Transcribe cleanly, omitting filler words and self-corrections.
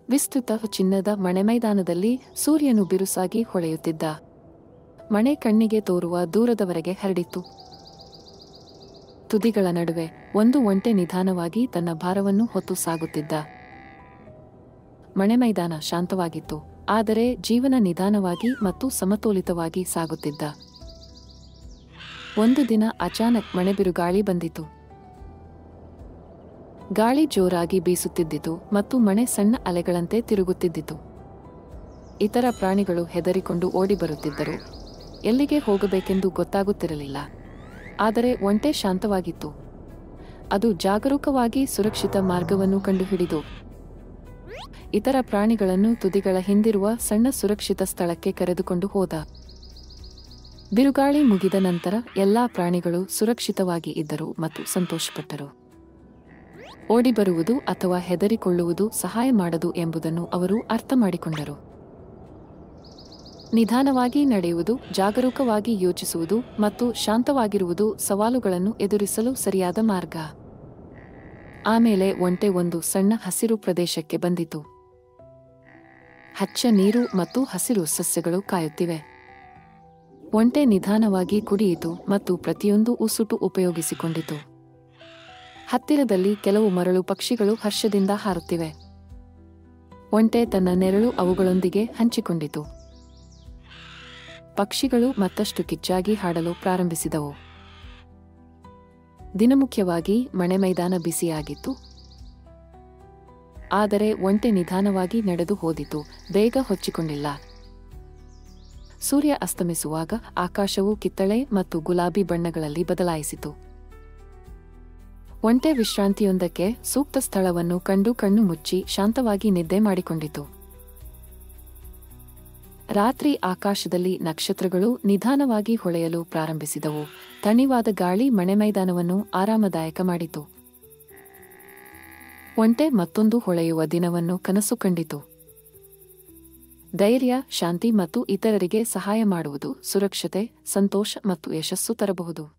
ವಿಸ್ತೃತ ಚಿನ್ನದ ಮಣೆಮೈದಾನದಲ್ಲಿ ಸೂರ್ಯನು ಬಿರುಸಾಗಿ ಹೊಳೆಯುತ್ತಿದ್ದ. ಮಣೆ ಕಣ್ಣಿಗೆ ತೋರುವ ದೂರದವರೆಗೆ ಹರಡಿತು. ತುದಿಗಳ ನಡುವೆ ಒಂದು ಒಂಟೆ ನಿಧಾನವಾಗಿ ತನ್ನ ಭಾರವನ್ನು ಹೊತ್ತು ಸಾಗುತ್ತಿದ್ದ. ಮಣೆಮೈದಾನ ಶಾಂತವಾಗಿತ್ತು, ಆದರೆ ಜೀವನ ನಿಧಾನವಾಗಿ ಮತ್ತು ಸಮತೋಲಿತವಾಗಿ ಸಾಗುತ್ತಿದ್ದ. ಒಂದು ದಿನ ಅಚಾನಕ್ ಮಣೆಬಿರುಗಾಳಿ ಬಂದಿತು. ಗಾಳಿ ಜೋರಾಗಿ ಬೀಸುತ್ತಿದ್ದಿತು ಮತ್ತು ಮಣೆ ಸಣ್ಣ ಅಲೆಗಳಂತೆ ತಿರುಗುತ್ತಿದ್ದಿತು. ಇತರ ಪ್ರಾಣಿಗಳು ಹೆದರಿಕೊಂಡು ಓಡಿ ಬರುತ್ತಿದ್ದರು. ಎಲ್ಲಿಗೆ ಹೋಗಬೇಕೆಂದು ಗೊತ್ತಾಗುತ್ತಿರಲಿಲ್ಲ. ಆದರೆ ಒಂಟೆ ಶಾಂತವಾಗಿತ್ತು. ಅದು ಜಾಗರೂಕವಾಗಿ ಸುರಕ್ಷಿತ ಮಾರ್ಗವನ್ನು ಕಂಡುಹಿಡಿದು ಇತರ ಪ್ರಾಣಿಗಳನ್ನು ತುದಿಗಳ ಹಿಂದಿರುವ ಸಣ್ಣ ಸುರಕ್ಷಿತ ಸ್ಥಳಕ್ಕೆ ಕರೆದುಕೊಂಡು ಹೋದ. ಬಿರುಗಾಳಿ ಮುಗಿದ ನಂತರ ಎಲ್ಲಾ ಪ್ರಾಣಿಗಳು ಸುರಕ್ಷಿತವಾಗಿ ಇದ್ದರು ಮತ್ತು ಸಂತೋಷಪಟ್ಟರು. ಓಡಿಬರುವುದು ಅಥವಾ ಹೆದರಿಕೊಳ್ಳುವುದು ಸಹಾಯ ಮಾಡದು ಎಂಬುದನ್ನು ಅವರು ಅರ್ಥ ಮಾಡಿಕೊಂಡರು. ನಿಧಾನವಾಗಿ ನಡೆಯುವುದು, ಜಾಗರೂಕವಾಗಿ ಯೋಚಿಸುವುದು ಮತ್ತು ಶಾಂತವಾಗಿರುವುದು ಸವಾಲುಗಳನ್ನು ಎದುರಿಸಲು ಸರಿಯಾದ ಮಾರ್ಗ. ಆಮೇಲೆ ಒಂಟೆ ಒಂದು ಸಣ್ಣ ಹಸಿರು ಪ್ರದೇಶಕ್ಕೆ ಬಂದಿತು. ಹಚ್ಚ ನೀರು ಮತ್ತು ಹಸಿರು ಸಸ್ಯಗಳು ಕಾಯುತ್ತಿವೆ. ಒಂಟೆ ನಿಧಾನವಾಗಿ ಕುಡಿಯಿತು ಮತ್ತು ಪ್ರತಿಯೊಂದು ಉಸುಟು ಉಪಯೋಗಿಸಿಕೊಂಡಿತು. ಹತ್ತಿರದಲ್ಲಿ ಕೆಲವು ಮರಳು ಪಕ್ಷಿಗಳು ಹರ್ಷದಿಂದ ಹಾರುತ್ತಿವೆ. ಒಂಟೆ ತನ್ನ ನೆರಳು ಅವುಗಳೊಂದಿಗೆ ಹಂಚಿಕೊಂಡಿತು. ಪಕ್ಷಿಗಳು ಮತ್ತಷ್ಟು ಕಿಚ್ಚಾಗಿ ಹಾಡಲು ಪ್ರಾರಂಭಿಸಿದವು. ದಿನಮುಖ್ಯವಾಗಿ ಮಣೆಮೈದಾನ ಬಿಸಿಯಾಗಿತ್ತು. ಆದರೆ ಒಂಟೆ ನಿಧಾನವಾಗಿ ನಡೆದು ಹೋದಿತು, ಬೇಗ ಹೊಚ್ಚಿಕೊಂಡಿಲ್ಲ. ಸೂರ್ಯ ಅಸ್ತಮಿಸುವಾಗ ಆಕಾಶವು ಕಿತ್ತಳೆ ಮತ್ತು ಗುಲಾಬಿ ಬಣ್ಣಗಳಲ್ಲಿ ಬದಲಾಯಿಸಿತು. ಒಂಟೆ ವಿಶ್ರಾಂತಿಯೊಂದಕ್ಕೆ ಸೂಕ್ತ ಸ್ಥಳವನ್ನು ಕಂಡು ಕಣ್ಣು ಮುಚ್ಚಿ ಶಾಂತವಾಗಿ ನಿದ್ದೆ ಮಾಡಿಕೊಂಡಿತು. ರಾತ್ರಿ ಆಕಾಶದಲ್ಲಿ ನಕ್ಷತ್ರಗಳು ನಿಧಾನವಾಗಿ ಹೊಳೆಯಲು ಪ್ರಾರಂಭಿಸಿದವು. ತಣಿವಾದ ಗಾಳಿ ಮಣೆಮೈದಾನವನ್ನು ಆರಾಮದಾಯಕ ಮಾಡಿತು. ಒಂಟೆ ಮತ್ತೊಂದು ಹೊಳೆಯುವ ದಿನವನ್ನು ಕನಸು ಕಂಡಿತು. ಧೈರ್ಯ, ಶಾಂತಿ ಮತ್ತು ಇತರರಿಗೆ ಸಹಾಯ ಮಾಡುವುದು ಸುರಕ್ಷತೆ, ಸಂತೋಷ ಮತ್ತು ಯಶಸ್ಸು ತರಬಹುದು.